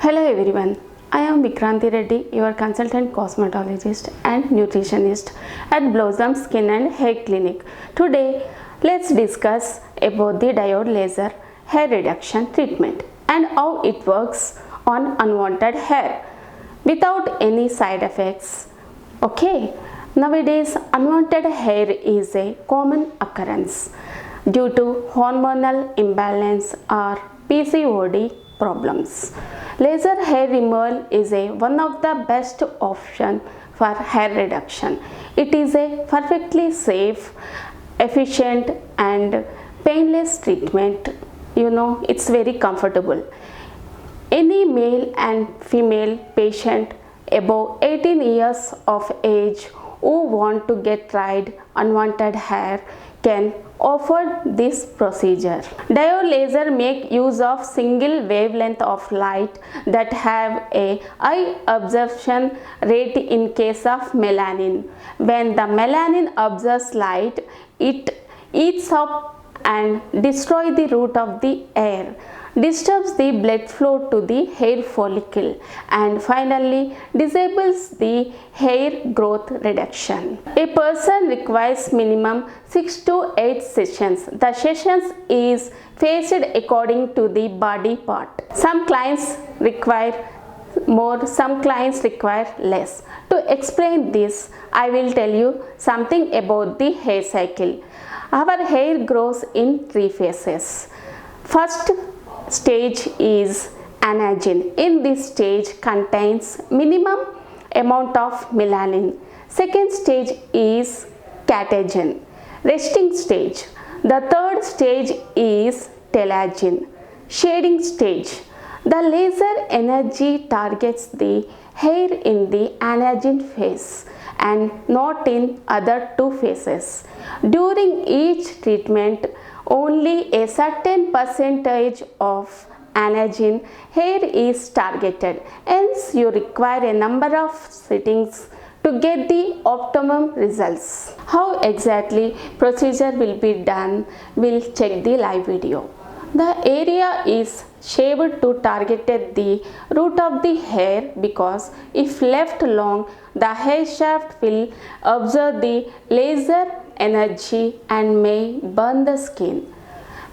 Hello everyone, I am Vikranti Reddy, your consultant cosmetologist and nutritionist at Blossom Skin and Hair Clinic. Today, let's discuss about the diode laser hair reduction treatment and how it works on unwanted hair without any side effects. Okay, nowadays unwanted hair is a common occurrence due to hormonal imbalance or PCOD problems. Laser hair removal is one of the best options for hair reduction. It is a perfectly safe, efficient and painless treatment. It's very comfortable. Any male and female patient above 18 years of age who want to get rid unwanted hair can offer this procedure. Diode laser make use of single wavelength of light that have a high absorption rate in case of melanin. When the melanin absorbs light, it eats up and destroys the root of the hair, disturbs the blood flow to the hair follicle and finally disables the hair growth reduction. A person requires minimum 6 to 8 sessions. The sessions is phased according to the body part. Some clients require more, some clients require less. To explain this, I will tell you something about the hair cycle. Our hair grows in 3 phases. First stage is anagen. In this stage contains minimum amount of melanin. Second stage is catagen, resting stage. The third stage is telogen, shading stage. The laser energy targets the hair in the anagen phase and not in other 2 phases. During each treatment, only a certain percentage of anagen hair is targeted. Hence, you require a number of sittings to get the optimum results. How exactly procedure will be done? We'll check the live video. The area is shaved to target the root of the hair because if left long, the hair shaft will absorb the laser energy and may burn the skin.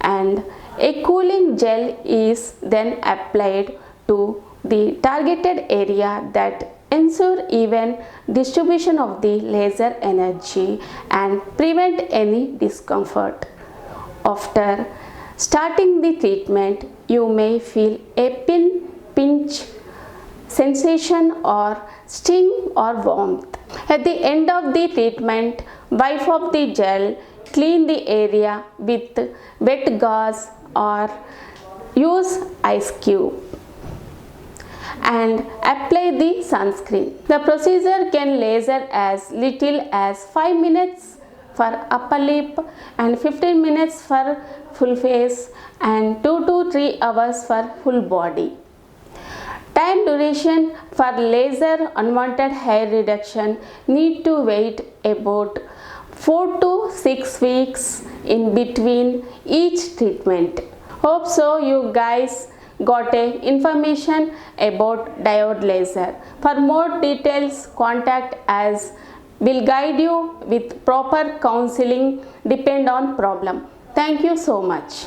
And a cooling gel is then applied to the targeted area that ensure even distribution of the laser energy and prevent any discomfort. After starting the treatment, you may feel a pinch sensation or sting or warmth. At the end of the treatment, wipe off the gel, clean the area with wet gauze or use ice cube and apply the sunscreen. The procedure can laser as little as 5 minutes for upper lip and 15 minutes for full face and 2 to 3 hours for full body. Time duration for laser unwanted hair reduction need to wait about 4 to 6 weeks in between each treatment. Hope so you guys got a information about diode laser. For more details, contact us. We'll guide you with proper counseling depend on problem. Thank you so much.